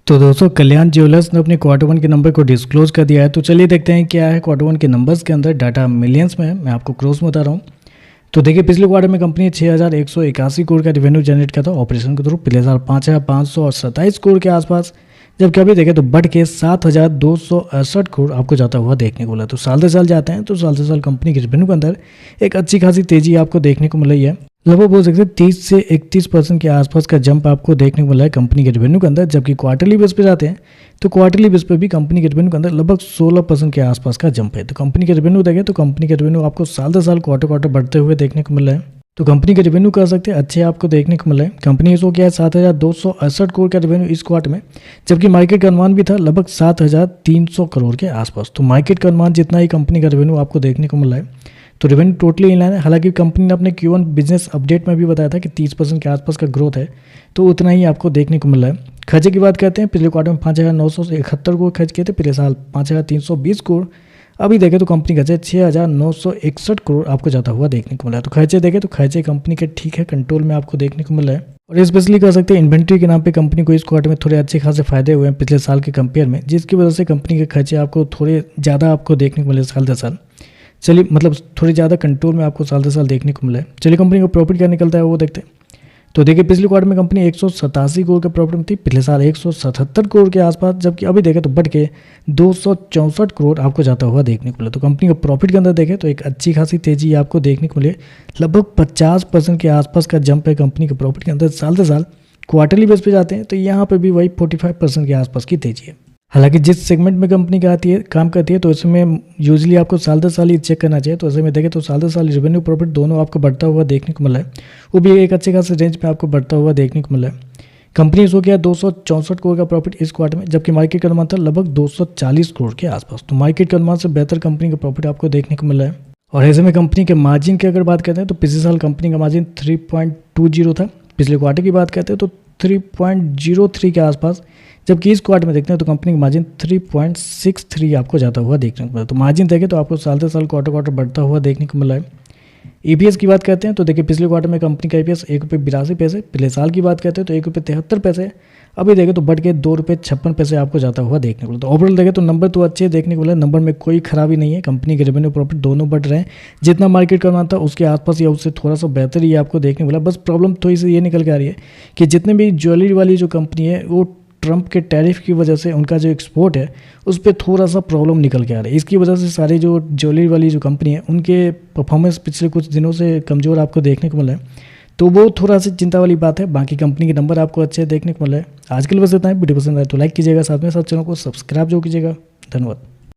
तो दोस्तों कल्याण ज्वेलर्स ने अपने क्वार्टर वन के नंबर को डिस्क्लोज कर दिया है। तो चलिए देखते हैं क्या है क्वार्टर वन के नंबर्स के अंदर। डाटा मिलियंस में है, मैं आपको क्रॉस में बता रहा हूँ। तो देखिए पिछले क्वार्टर में कंपनी 6,181 करोड़ का रेवेन्यू जनरेट किया था ऑपरेशन के थ्रू। पिछले साल 5,527 करोड़ के आसपास, जबकि अभी देखें तो बढ़ के 7,268 करोड़ आपको जाता हुआ देखने को मिला। तो साल से साल जाते हैं तो साल से साल कंपनी के रेवेन्यू के अंदर एक अच्छी खासी तेजी आपको देखने को मिल रही है। लगभग बोल सकते हैं 30 से 31% के आसपास का जंप आपको देखने को मिला है कंपनी के रेवेन्यू के अंदर। जबकि क्वार्टरली बेस पे जाते हैं तो क्वार्टरली बेस पे भी कंपनी के रेवेन्यू के अंदर लगभग 16% के आसपास का जंप है। तो कंपनी के रेवेन्यू देखें तो कंपनी के रेवेन्यू आपको साल से साल क्वार्टर बढ़ते हुए देखने को मिल रहा है। तो कंपनी के रेवेन्यू कह सकते हैं अच्छे आपको देखने को मिला है। कंपनी इसको क्या है 7,268 करोड़ का रेवेन्यू इस क्वार्टर में, जबकि मार्केट का अनुमान भी था लगभग 7,300 करोड़ के आसपास। तो मार्केट का अनुमान जितना ही कंपनी का रेवेन्यू आपको देखने को मिला है। तो रेवेन्यू टोटली इन लाइन है। हालांकि कंपनी ने अपने Q1 बिजनेस अपडेट में भी बताया था कि 30% के आसपास का ग्रोथ है, तो उतना ही आपको देखने को मिल रहा है। खर्चे की बात करते हैं, पिछले क्वार्टर में 5,971 करोड़ खर्च किए थे, पिछले साल 5,320 करोड़। अभी देखें तो कंपनी खर्चे 6,961 करोड़ आपको जाता हुआ देखने को मिला है। तो खर्चे देखें तो खर्चे कंपनी के ठीक है कंट्रोल में आपको देखने को मिल रहा है। और स्पेशली कह सकते हैं इन्वेंट्री के नाम पे कंपनी को इस क्वार्टर में थोड़े अच्छे खासे फायदे हुए हैं पिछले साल के कंपेयर में, जिसकी वजह से कंपनी के खर्चे आपको थोड़े ज़्यादा आपको देखने को मिले साल से साल। चलिए मतलब थोड़ी ज़्यादा कंट्रोल में आपको साल से साल देखने को मिला है। चलिए कंपनी का प्रॉफिट क्या निकलता है वो देखते हैं। तो देखिए पिछले क्वार्टर में कंपनी 187 करोड़ के प्रॉफिट में थी, पिछले साल 177 करोड़ के आसपास, जबकि अभी देखें तो बढ़ के 264 करोड़ आपको जाता हुआ देखने को मिला। तो कंपनी का प्रॉफिट के अंदर देखें तो एक अच्छी खासी तेजी आपको देखने को मिले। लगभग 50% के आसपास का जंप है कंपनी के प्रॉफिट के अंदर साल से साल। क्वार्टरली बेस पे जाते हैं तो यहाँ पर भी वही 45% के आसपास की तेजी है। हालांकि जिस सेगमेंट में कंपनी काम करती है तो इसमें यूजली आपको साल दर साल ही चेक करना चाहिए। तो ऐसे में देखें तो साल दर साल रेवेन्यू प्रॉफिट दोनों आपको बढ़ता हुआ देखने को मिला है, वो भी एक अच्छे खासे रेंज में आपको बढ़ता हुआ देखने को मिला है। कंपनी इसको किया 264 करोड़ का प्रॉफिट इस क्वार्टर में, जबकि मार्केट का अनुमान था लगभग 240 करोड़ के आसपास। तो मार्केट के अनुमान से बेहतर कंपनी का प्रॉफिट आपको देखने को मिला है। और ऐसे में कंपनी के मार्जिन की अगर बात करते हैं तो पिछले साल कंपनी का मार्जिन 3.20 था, पिछले क्वार्टर की बात करते हैं तो 3.03 के आसपास, जबकि इस क्वार्टर में देखते हैं तो कंपनी का मार्जिन 3.63 आपको जाता हुआ देखने को मिला। तो मार्जिन देखें तो आपको साल से साल क्वार्टर बढ़ता हुआ देखने को मिला है। ईपीएस की बात करते हैं तो देखिए पिछले क्वार्टर में कंपनी का ईपीएस ₹1.82, पिछले साल की बात करते हैं तो ₹1.73, अभी देखें तो बढ़ के ₹2.56 आपको जाता हुआ देखने को मिला। तो ओवरऑल देखें तो नंबर तो अच्छे देखने को मिला, नंबर में कोई खराबी नहीं है। कंपनी के रेवेन्यू प्रॉफिट दोनों बढ़ रहे हैं, जितना मार्केट का अनुमान था उसके आसपास या उससे थोड़ा सा बेहतर ही आपको देखने को मिला। बस प्रॉब्लम थोड़ी सी ये निकल के आ रही है कि जितने भी ज्वेलरी वाली जो कंपनी है वो ट्रंप के टैरिफ की वजह से उनका जो एक्सपोर्ट है उस पर थोड़ा सा प्रॉब्लम निकल के आ रहा है। इसकी वजह से सारी जो ज्वेलरी वाली जो कंपनी है उनके परफॉर्मेंस पिछले कुछ दिनों से कमज़ोर आपको देखने को मिला है। तो वो थोड़ा सी चिंता वाली बात है। बाकी कंपनी के नंबर आपको अच्छे देखने को मिला है। आज के लिए बस इतना है। वीडियो पसंद आए तो लाइक कीजिएगा, साथ में साथ चैनल को सब्सक्राइब जो कीजिएगा। धन्यवाद।